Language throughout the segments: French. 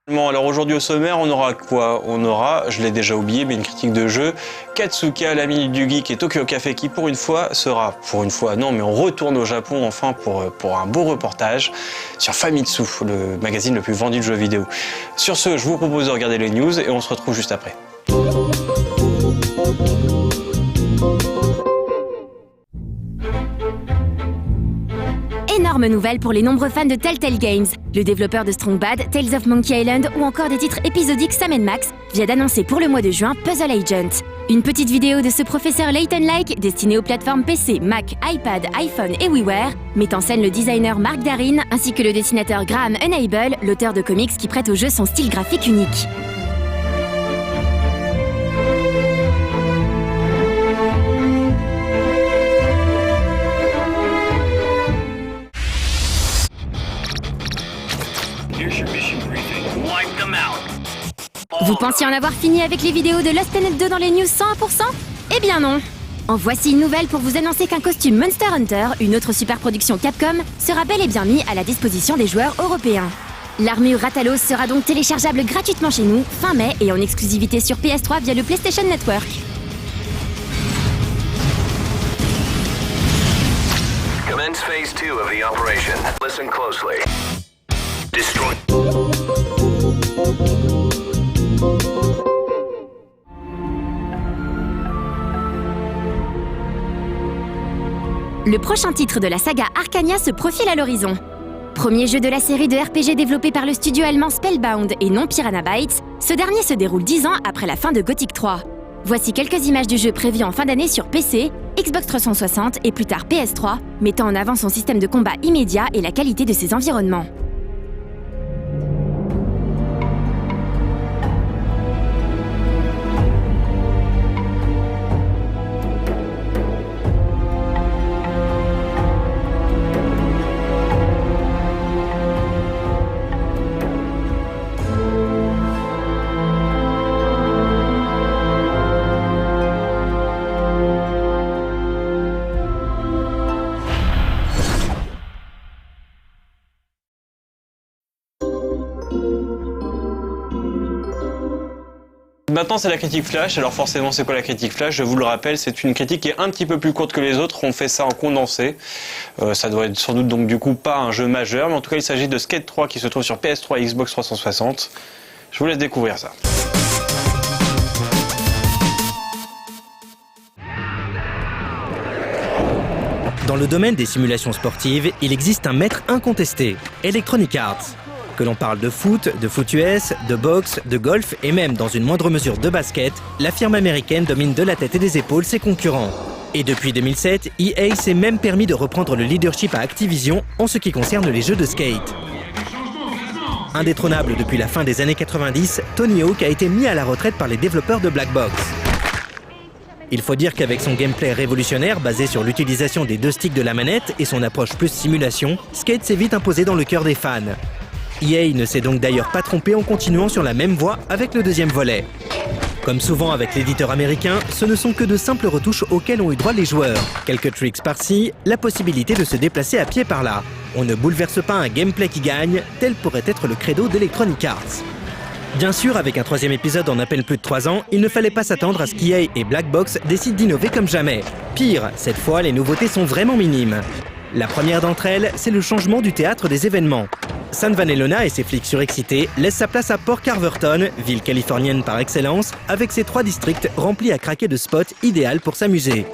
Alors aujourd'hui au sommaire, on aura quoi? On aura, je l'ai déjà oublié, mais une critique de jeu, Katsuka, la minute du geek et Tokyo Café qui pour une fois sera, non mais on retourne au Japon enfin pour un beau reportage sur Famitsu, le magazine le plus vendu de jeux vidéo. Sur ce, je vous propose de regarder les news et on se retrouve juste après. Énorme nouvelle pour les nombreux fans de Telltale Games. Le développeur de Strong Bad, Tales of Monkey Island ou encore des titres épisodiques Sam & Max vient d'annoncer pour le mois de juin Puzzle Agent. Une petite vidéo de ce professeur Layton-like destiné aux plateformes PC, Mac, iPad, iPhone et WiiWare met en scène le designer Mark Darin ainsi que le dessinateur Graham Unable, l'auteur de comics qui prête au jeu son style graphique unique. Vous pensiez en avoir fini avec les vidéos de Lost Planet 2 dans les news 100%? Eh bien non. En voici une nouvelle pour vous annoncer qu'un costume Monster Hunter, une autre super production Capcom, sera bel et bien mis à la disposition des joueurs européens. L'armure Rathalos sera donc téléchargeable gratuitement chez nous, fin mai, et en exclusivité sur PS3 via le PlayStation Network. Commence phase 2 of the operation. Listen closely. Destroy. Le prochain titre de la saga Arcania se profile à l'horizon. Premier jeu de la série de RPG développé par le studio allemand Spellbound et non Piranha Bytes, ce dernier se déroule 10 ans après la fin de Gothic 3. Voici quelques images du jeu prévues en fin d'année sur PC, Xbox 360 et plus tard PS3, mettant en avant son système de combat immédiat et la qualité de ses environnements. Maintenant c'est la critique flash, alors forcément c'est quoi la critique flash? Je vous le rappelle, c'est une critique qui est un petit peu plus courte que les autres, on fait ça en condensé. Ça doit être sans doute donc du coup pas un jeu majeur, mais en tout cas il s'agit de Skate 3 qui se trouve sur PS3 et Xbox 360. Je vous laisse découvrir ça. Dans le domaine des simulations sportives, il existe un maître incontesté, Electronic Arts. Que l'on parle de foot, de foot US, de boxe, de golf et même dans une moindre mesure de basket, la firme américaine domine de la tête et des épaules ses concurrents. Et depuis 2007, EA s'est même permis de reprendre le leadership à Activision en ce qui concerne les jeux de skate. Indétrônable depuis la fin des années 90, Tony Hawk a été mis à la retraite par les développeurs de Black Box. Il faut dire qu'avec son gameplay révolutionnaire basé sur l'utilisation des deux sticks de la manette et son approche plus simulation, Skate s'est vite imposé dans le cœur des fans. EA ne s'est donc d'ailleurs pas trompé en continuant sur la même voie avec le deuxième volet. Comme souvent avec l'éditeur américain, ce ne sont que de simples retouches auxquelles ont eu droit les joueurs. Quelques tricks par-ci, la possibilité de se déplacer à pied par-là. On ne bouleverse pas un gameplay qui gagne, tel pourrait être le credo d'Electronic Arts. Bien sûr, avec un troisième épisode en à peine plus de 3 ans, il ne fallait pas s'attendre à ce qu'EA et Black Box décident d'innover comme jamais. Pire, cette fois, les nouveautés sont vraiment minimes. La première d'entre elles, c'est le changement du théâtre des événements. San Vanellope et ses flics surexcités laissent sa place à Port Carverton, ville californienne par excellence, avec ses 3 districts remplis à craquer de spots idéaux pour s'amuser.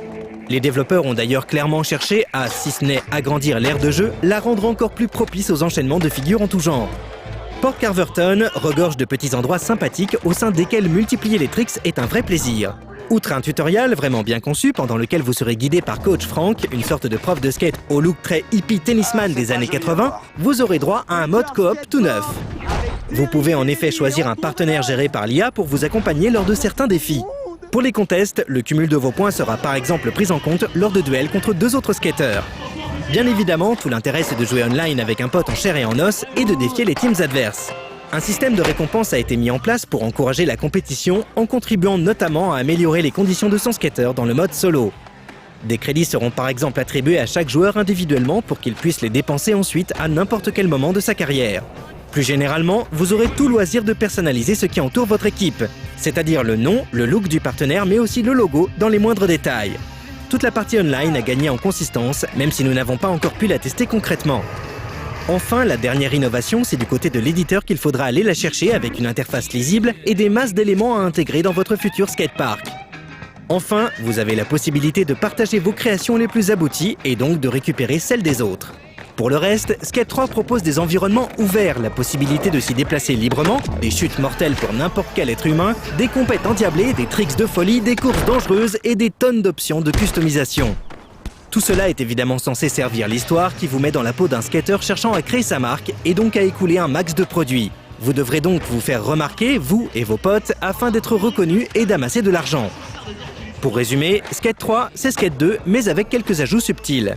Les développeurs ont d'ailleurs clairement cherché à, si ce n'est agrandir l'aire de jeu, la rendre encore plus propice aux enchaînements de figures en tout genre. Port Carverton regorge de petits endroits sympathiques au sein desquels multiplier les tricks est un vrai plaisir. Outre un tutoriel vraiment bien conçu pendant lequel vous serez guidé par Coach Frank, une sorte de prof de skate au look très hippie tennisman des années 80, vous aurez droit à un mode coop tout neuf. Vous pouvez en effet choisir un partenaire géré par l'IA pour vous accompagner lors de certains défis. Pour les contests, le cumul de vos points sera par exemple pris en compte lors de duels contre 2 autres skateurs. Bien évidemment, tout l'intérêt c'est de jouer online avec un pote en chair et en os et de défier les teams adverses. Un système de récompense a été mis en place pour encourager la compétition en contribuant notamment à améliorer les conditions de son skateur dans le mode solo. Des crédits seront par exemple attribués à chaque joueur individuellement pour qu'il puisse les dépenser ensuite à n'importe quel moment de sa carrière. Plus généralement, vous aurez tout loisir de personnaliser ce qui entoure votre équipe, c'est-à-dire le nom, le look du partenaire, mais aussi le logo dans les moindres détails. Toute la partie online a gagné en consistance, même si nous n'avons pas encore pu la tester concrètement. Enfin, la dernière innovation, c'est du côté de l'éditeur qu'il faudra aller la chercher avec une interface lisible et des masses d'éléments à intégrer dans votre futur skatepark. Enfin, vous avez la possibilité de partager vos créations les plus abouties et donc de récupérer celles des autres. Pour le reste, Skate 3 propose des environnements ouverts, la possibilité de s'y déplacer librement, des chutes mortelles pour n'importe quel être humain, des compètes endiablées, des tricks de folie, des courses dangereuses et des tonnes d'options de customisation. Tout cela est évidemment censé servir l'histoire qui vous met dans la peau d'un skateur cherchant à créer sa marque et donc à écouler un max de produits. Vous devrez donc vous faire remarquer, vous et vos potes, afin d'être reconnus et d'amasser de l'argent. Pour résumer, Skate 3, c'est Skate 2, mais avec quelques ajouts subtils.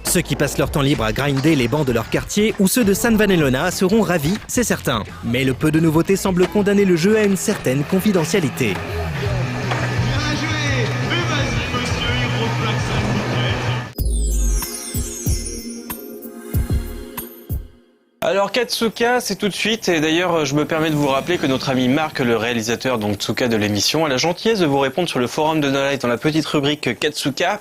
Ceux qui passent leur temps libre à grinder les bancs de leur quartier ou ceux de San Vanellola seront ravis, c'est certain. Mais le peu de nouveautés semble condamner le jeu à une certaine confidentialité. Bien joué! Mais vas-y, monsieur, il reflaque sa Alors Katsuka, c'est tout de suite, et d'ailleurs je me permets de vous rappeler que notre ami Marc, le réalisateur donc Tsuka de l'émission, a la gentillesse de vous répondre sur le forum de No Light dans la petite rubrique Katsuka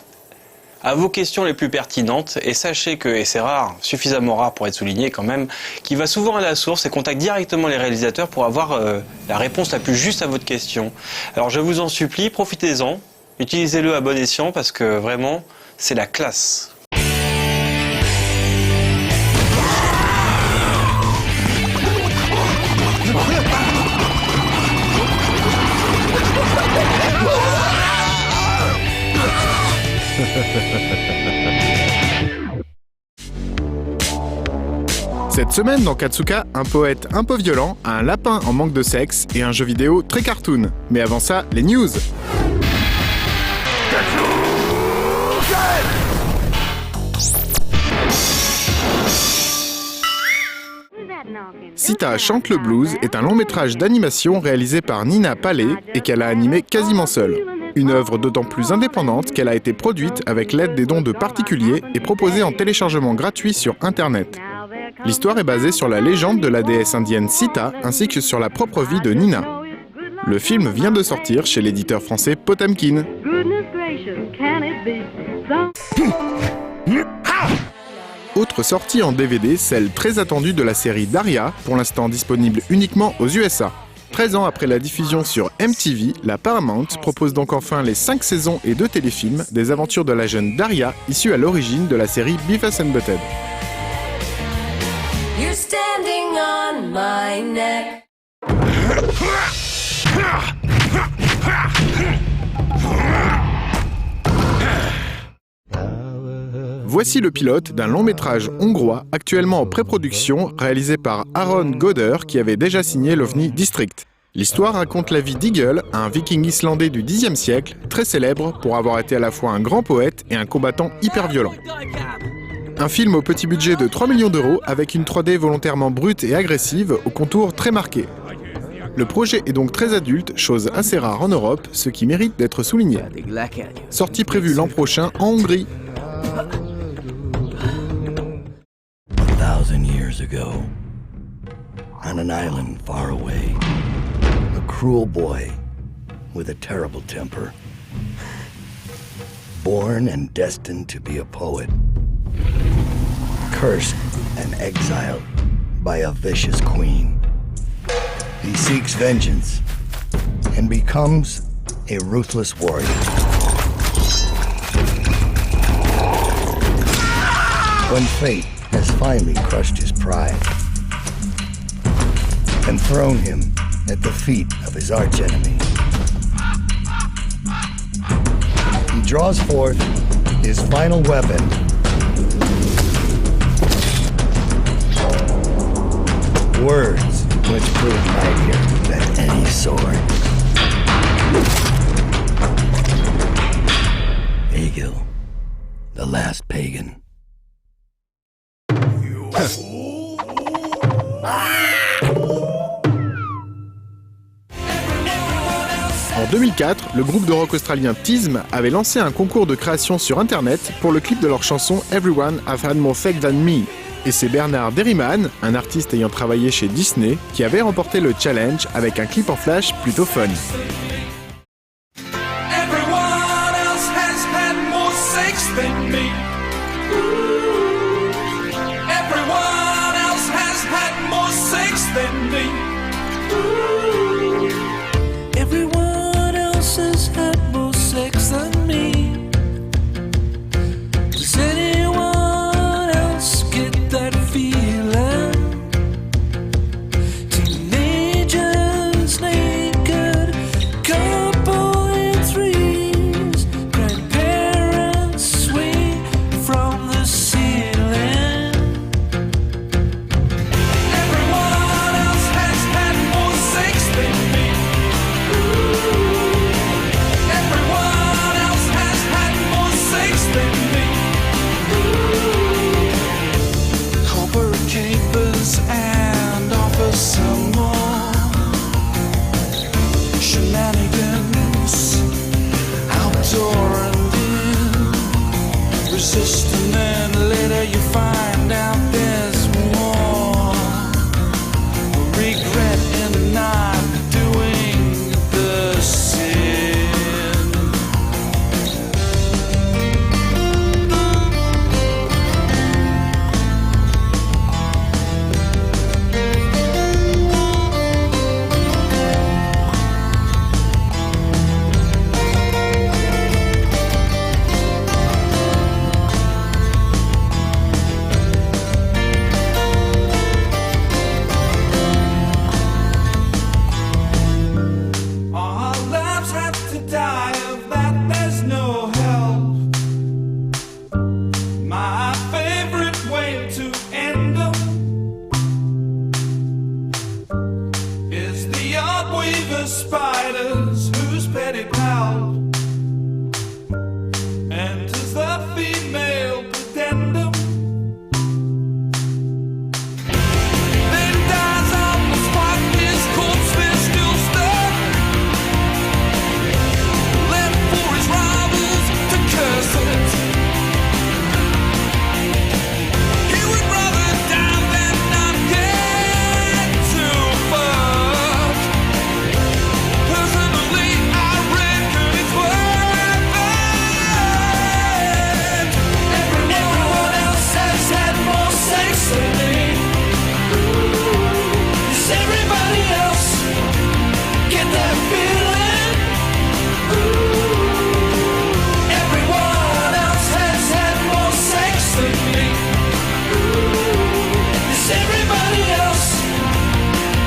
à vos questions les plus pertinentes, et sachez que, et c'est rare, suffisamment rare pour être souligné quand même, qu'il va souvent à la source et contacte directement les réalisateurs pour avoir la réponse la plus juste à votre question. Alors je vous en supplie, profitez-en, utilisez-le à bon escient parce que vraiment, c'est la classe. Cette semaine dans Katsuka, un poète un peu violent, un lapin en manque de sexe et un jeu vidéo très cartoon. Mais avant ça, les news. Sita chante le blues est un long métrage d'animation réalisé par Nina Paley et qu'elle a animé quasiment seule. Une œuvre d'autant plus indépendante qu'elle a été produite avec l'aide des dons de particuliers et proposée en téléchargement gratuit sur Internet. L'histoire est basée sur la légende de la déesse indienne Sita ainsi que sur la propre vie de Nina. Le film vient de sortir chez l'éditeur français Potemkin. Autre sortie en DVD, celle très attendue de la série Daria, pour l'instant disponible uniquement aux USA. 13 ans après la diffusion sur MTV, la Paramount propose donc enfin les 5 saisons et 2 téléfilms des aventures de la jeune Daria, issue à l'origine de la série Beavis and Butthead. You're standing on my neck. Voici le pilote d'un long métrage hongrois actuellement en pré-production réalisé par Aaron Goder qui avait déjà signé l'OVNI District. L'histoire raconte la vie d'Eagle, un viking islandais du Xe siècle, très célèbre pour avoir été à la fois un grand poète et un combattant hyper violent. Un film au petit budget de 3 millions d'euros avec une 3D volontairement brute et agressive aux contours très marqués. Le projet est donc très adulte, chose assez rare en Europe, ce qui mérite d'être souligné. Sortie prévue l'an prochain en Hongrie. 1,000 years ago, on an island far away, a cruel boy with a terrible temper, born and destined to be a poet, cursed and exiled by a vicious queen. He seeks vengeance and becomes a ruthless warrior. When fate has finally crushed his pride and thrown him at the feet of his archenemy, he draws forth his final weapon, words which prove mightier than any sword. Egil, the last pagan. En 2004, le groupe de rock australien Tism avait lancé un concours de création sur Internet pour le clip de leur chanson Everyone Have Had More Fake Than Me. et c'est Bernard Derriman, un artiste ayant travaillé chez Disney, qui avait remporté le challenge avec un clip en flash plutôt fun. Everyone else has had more sex than me. Everyone else has had more sex than me. Everyone else has had more sex than me. Does anyone else get that feeling? Teenagers naked, couple in threes, grandparents swing from the ceiling. Everyone else has had more sex than me. Everyone else has had more sex than me. Corporate capers and offer some more shenanigans, outdoor and in. Resist and then later you find out there's more. Regret in not doing the sin. Our lives have to die of that, there's no help. My favorite way to end them is the yarn weaver spiders whose petty pal enters the female addendum. Then dies on the spot, his corpse is still stuck. Left for his rivals to curse it. He would rather die than not get to fuck. Personally, I reckon it's worth it. Everyone else has had more sex than me. Does everybody else get that feeling? Everyone else has had more sex than me. Does everybody else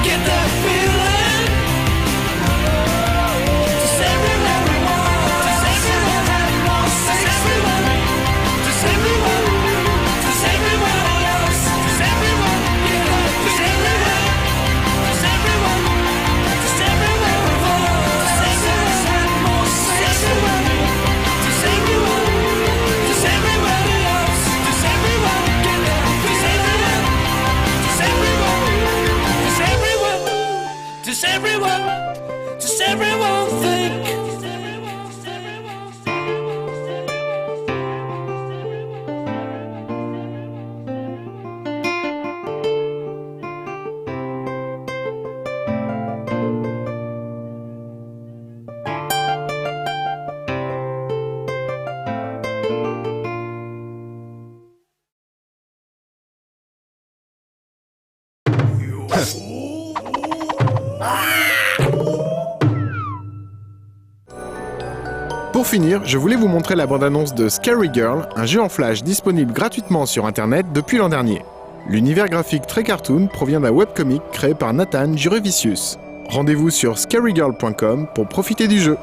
get that feeling? Does everyone have more sex than me? Does everyone else? Does everyone get that feeling? Does everyone have more sex than me? Does everybody else? Does everyone get that feeling? Does everyone think? Pour finir, je voulais vous montrer la bande-annonce de Scary Girl, un jeu en flash disponible gratuitement sur internet depuis l'an dernier. L'univers graphique très cartoon provient d'un webcomic créé par Nathan Jurevicius. Rendez-vous sur scarygirl.com pour profiter du jeu.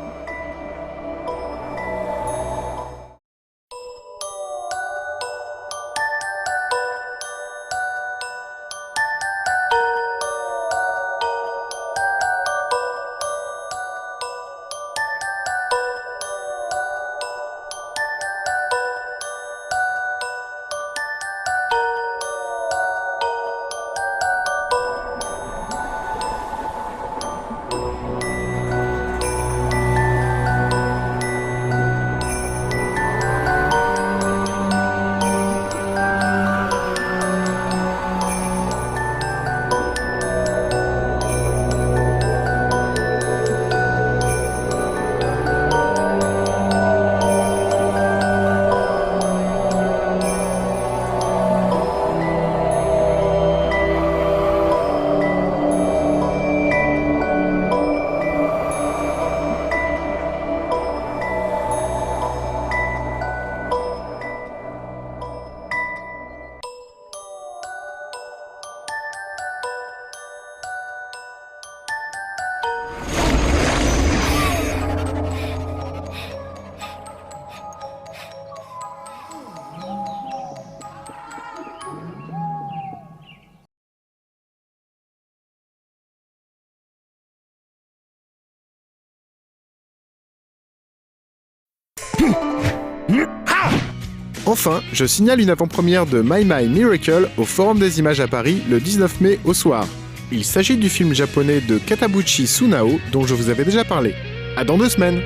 Enfin, je signale une avant-première de My My Miracle au Forum des Images à Paris le 19 mai au soir. Il s'agit du film japonais de Katabuchi Sunao dont je vous avais déjà parlé. À dans 2 semaines.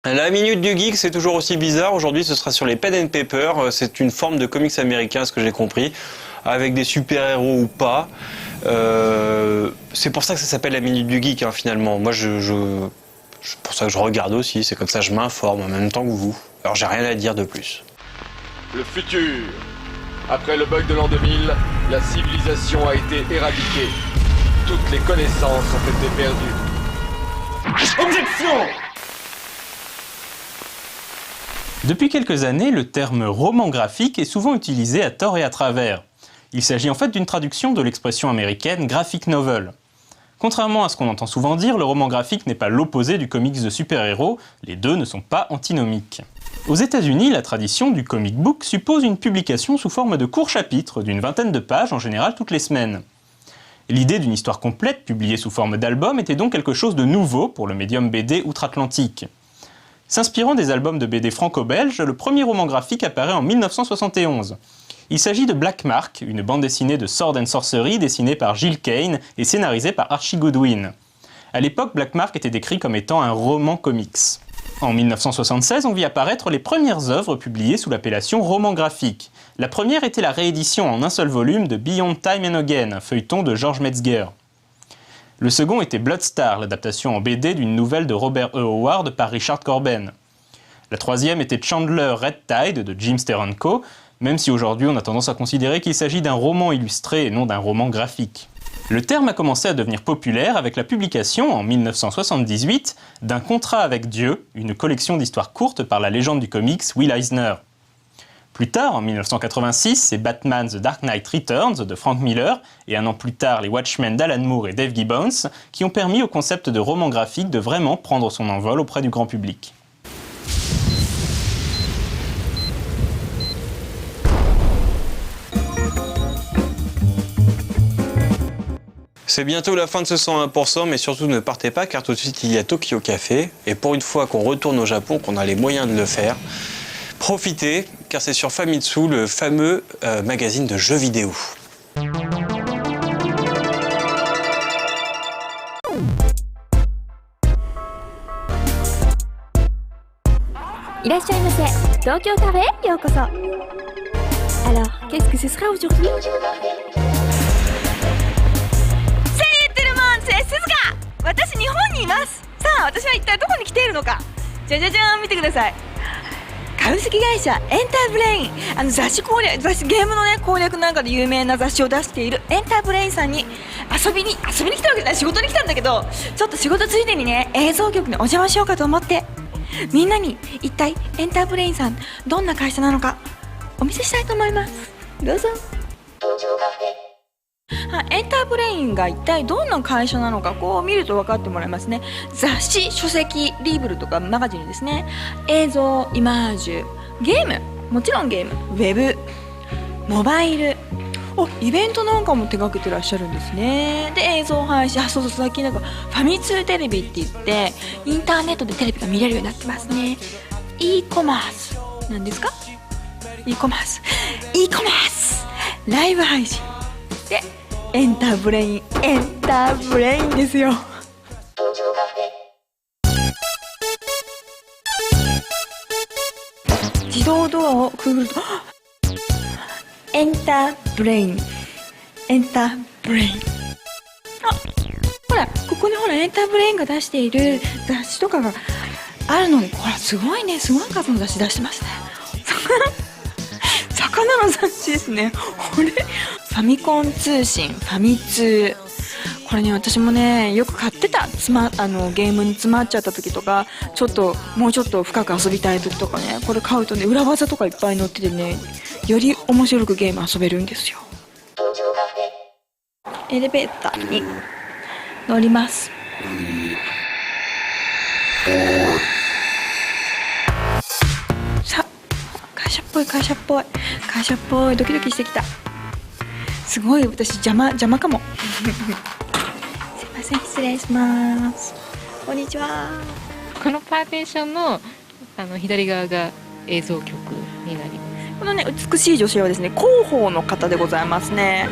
La minute du geek, c'est toujours aussi bizarre. Aujourd'hui, ce sera sur les pen and paper. C'est une forme de comics américain, ce que j'ai compris, avec des super-héros ou pas. C'est pour ça que ça s'appelle la minute du geek, hein, finalement. Moi, c'est pour ça que je regarde aussi. C'est comme ça que je m'informe en même temps que vous. Alors, j'ai rien à dire de plus. Le futur. Après le bug de l'an 2000, la civilisation a été éradiquée. Toutes les connaissances ont été perdues. Objection! Depuis quelques années, le terme roman graphique est souvent utilisé à tort et à travers. Il s'agit en fait d'une traduction de l'expression américaine graphic novel. Contrairement à ce qu'on entend souvent dire, le roman graphique n'est pas l'opposé du comics de super-héros, les deux ne sont pas antinomiques. Aux États-Unis, la tradition du comic book suppose une publication sous forme de courts chapitres d'une vingtaine de pages, en général toutes les semaines. L'idée d'une histoire complète publiée sous forme d'album était donc quelque chose de nouveau pour le médium BD outre-Atlantique. S'inspirant des albums de BD franco-belges, le premier roman graphique apparaît en 1971. Il s'agit de Black Mark, une bande dessinée de Sword and Sorcery dessinée par Gil Kane et scénarisée par Archie Goodwin. À l'époque, Black Mark était décrit comme étant un roman comics. En 1976, on vit apparaître les premières œuvres publiées sous l'appellation roman graphique. La première était la réédition en un seul volume de Beyond Time and Again, un feuilleton de George Metzger. Le second était Bloodstar, l'adaptation en BD d'une nouvelle de Robert E. Howard par Richard Corben. La troisième était Chandler Red Tide de Jim Steranko, même si aujourd'hui on a tendance à considérer qu'il s'agit d'un roman illustré et non d'un roman graphique. Le terme a commencé à devenir populaire avec la publication, en 1978, d'un Contrat avec Dieu, une collection d'histoires courtes par la légende du comics Will Eisner. Plus tard, en 1986, c'est Batman The Dark Knight Returns de Frank Miller et un an plus tard les Watchmen d'Alan Moore et Dave Gibbons qui ont permis au concept de roman graphique de vraiment prendre son envol auprès du grand public. C'est bientôt la fin de ce 101%, mais surtout ne partez pas car tout de suite il y a Tokyo Café. Et pour une fois qu'on retourne au Japon, qu'on a les moyens de le faire, profitez car c'est sur Famitsu, le fameux magazine de jeux vidéo. Tokyo Café, yokoso. Alors, qu'est-ce que ce sera aujourd'hui?エンターブレインが一体どんな会社なのかこう見ると分かってもらえますね。雑誌、書籍、リーブルとかマガジンですね。映像、イマージュ、ゲーム、もちろんゲーム、ウェブ、モバイル、イベントなんかも手掛けてらっしゃるんですね。で映像配信、そう最近なんかファミ通テレビって言ってインターネットでテレビが見れるようになってますね。e コマースなんですか？ e コマースライブ配信でエンターブレインですよ。自動ドアをくぐるとエンターブレインほらここにほらエンターブレインが出している雑誌とかがあるので、ほらすごい数の雑誌出してますね。魚の雑誌ですね。これファミコン通信、ファミ通、これね私もねよく買ってた。ゲームに詰まっちゃった時とか、もうちょっと深く遊びたい時とかね、これ買うとね裏技とかいっぱい載っててね、より面白くゲーム遊べるんですよ。エレベーターに乗ります。さあ会社っぽいドキドキしてきた。すごい私邪魔かも。せん、失礼します。こんにちは。このパーテーションの左側が映像局になります。このね美しい女性はですね広報の方でございますね。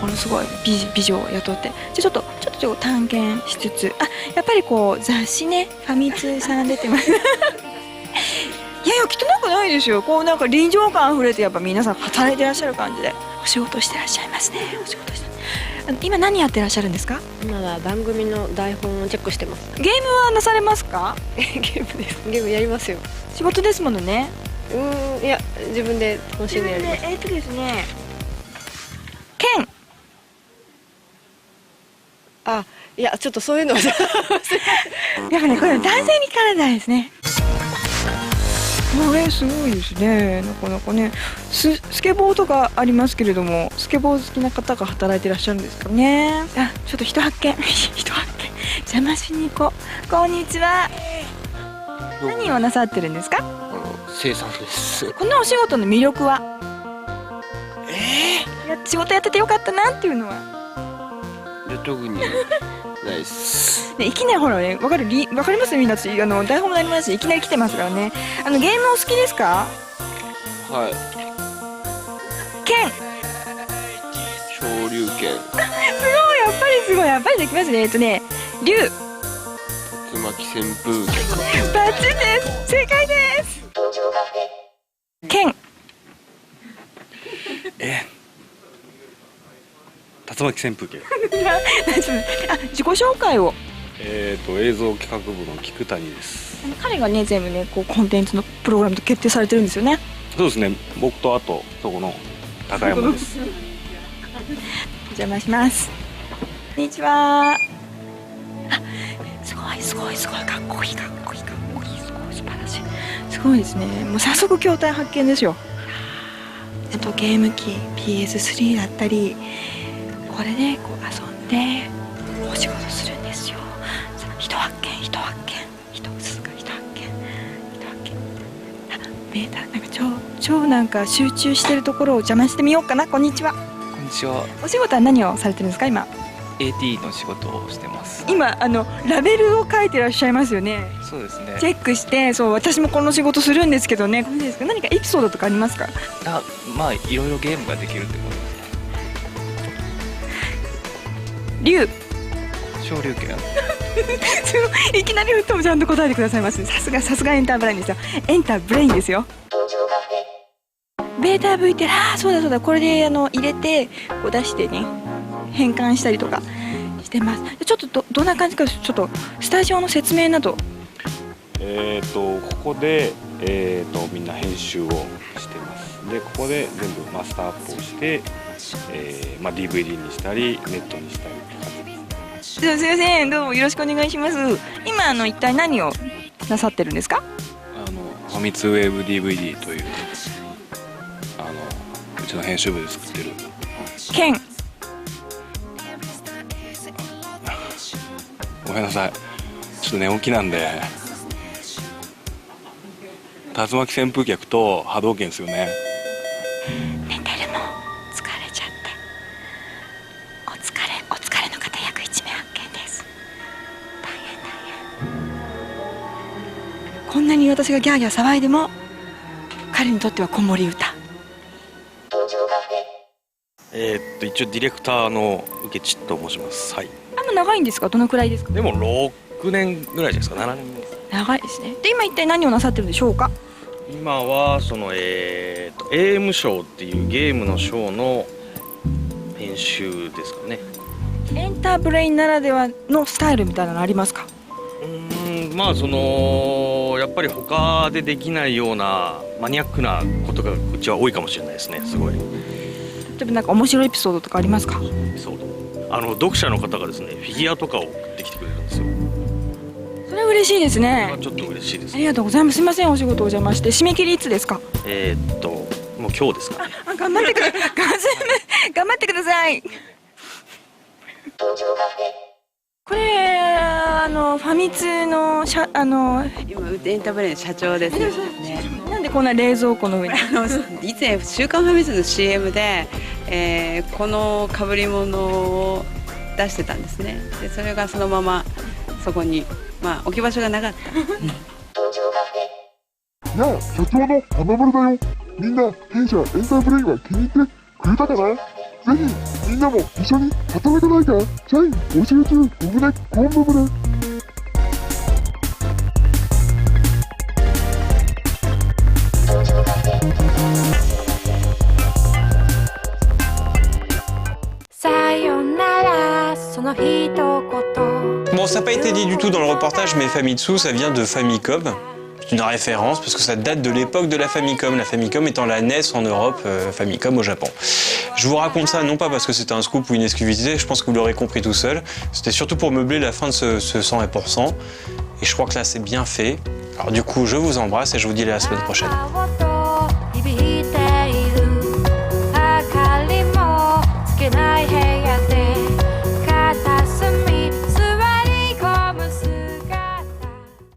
このすごい美女を雇って、じゃあちょっと探検しつつ、やっぱりこう雑誌ね、ファミ通さん出てます。いやきっとなんかないですよ。こうなんか臨場感あふれてやっぱ皆さん働いてらっしゃる感じでお仕事してらっしゃいますね。お仕事して今何やってらっしゃるんですか？今は番組の台本をチェックしてます。ゲームはなされますか？ゲームです。ゲームやりますよ。仕事ですものね。いや自分で楽しんでやります。ですね、剣。いやちょっとそういうのはやっぱねこれ男性に聞かれないですね。これすごいですね。なかなかねスケボーとかありますけれども、スケボー好きな方が働いてらっしゃるんですかね。ちょっと人発見人発見邪魔しに行こう。こんにちは。何をなさってるんですか？生産です。このお仕事の魅力は？仕事やっててよかったなっていうのは？特にないっす。いきなりほらね、わかりますみんな。台本もなりますし、いきなり来てますからね。ゲームお好きですか？はい。剣。昇竜拳。すごいやっぱりできますね。竜。竜巻旋風拳。バッチリです。正解です。剣。竜巻旋風拳。自己紹介を。映像企画部の菊谷です。彼がね全部ねこうコンテンツのプログラムと決定されてるんですよね。そうですね。僕とあとそこの高山です。お邪魔します。こんにちは。すごいかっこいいすごい素晴らしい。すごいですね。もう早速筐体発見ですよ。あとゲーム機 PS3 だったり、これでこう遊んでお仕事するんですよ。人発見ベータなんか超なんか集中してるところを邪魔してみようかな。こんにちは。こんにちは。お仕事は何をされてるんですか今？AT の仕事をしてます。今ラベルを書いてらっしゃいますよね。そうですね。チェックして、私もこの仕事するんですけどね。何かエピソードとかありますか？いろいろゲームができるってことですね。竜。昇竜拳。いきなりちゃんと答えてくださいます。さすがエンターブレインですよ。エンターブレインですよ。ベータ VTR、そうだ、これで入れてこう出してね変換したりとかしてます。ちょっとどんな感じかちょっとスタジオの説明など。ここでみんな編集をしてます。でここで全部マスターアップをして、DVD にしたりネットにしたりって感じです。すいません、どうもよろしくお願いします。今一体何をなさってるんですか？ファミ通ウェブ DVD といううちの編集部で作ってる剣。ごめんなさい、ちょっと寝起きなんで。竜巻旋風脚と波動拳ですよね。寝てるの疲れちゃってお疲れの方約1名発見です。大変。こんなに私がギャーギャー騒いでも彼にとっては子守歌。一応ディレクターの受地と申します。はい。長いんですか？どのくらいですか？でも6年ぐらいじゃないですか。7年目です。長いですね。で今一体何をなさってるんでしょうか？今はAM ショーっていうゲームのショーの編集ですかね。エンターブレインならではのスタイルみたいなのありますか？やっぱり他でできないようなマニアックなことがうちは多いかもしれないですね。すごい。例えばなんか面白いエピソードとかありますか？エピソード。読者の方がですねフィギュアとかを送ってきてくれるんですよ。それ嬉しいですね。ちょっと嬉しいです。ありがとうございます。すみません、お仕事お邪魔して。締め切りいつですか？もう今日ですかね。頑張ってください。これファミ通の今エンターブレインの社長ですね。なんでこんな冷蔵庫の上に以前週刊ファミ通の CM で、この被り物を出してたんですね。でそれがそのままそこに、まあ置き場所がなかった。やあ、社長の花丸だよ。みんな弊社エンターブレインは気に入ってくれたかな。ぜひみんなも一緒に働かないか。社員募集中。ごむね、こんぶむね。Bon, ça n'a pas été dit du tout dans le reportage, mais Famitsu, ça vient de Famicom. C'est une référence parce que ça date de l'époque de la Famicom étant la NES en Europe, Famicom au Japon. Je vous raconte ça non pas parce que c'était un scoop ou une exclusivité, je pense que vous l'aurez compris tout seul. C'était surtout pour meubler la fin de ce 100%. Et je crois que là c'est bien fait. Alors du coup, je vous embrasse et je vous dis à la semaine prochaine.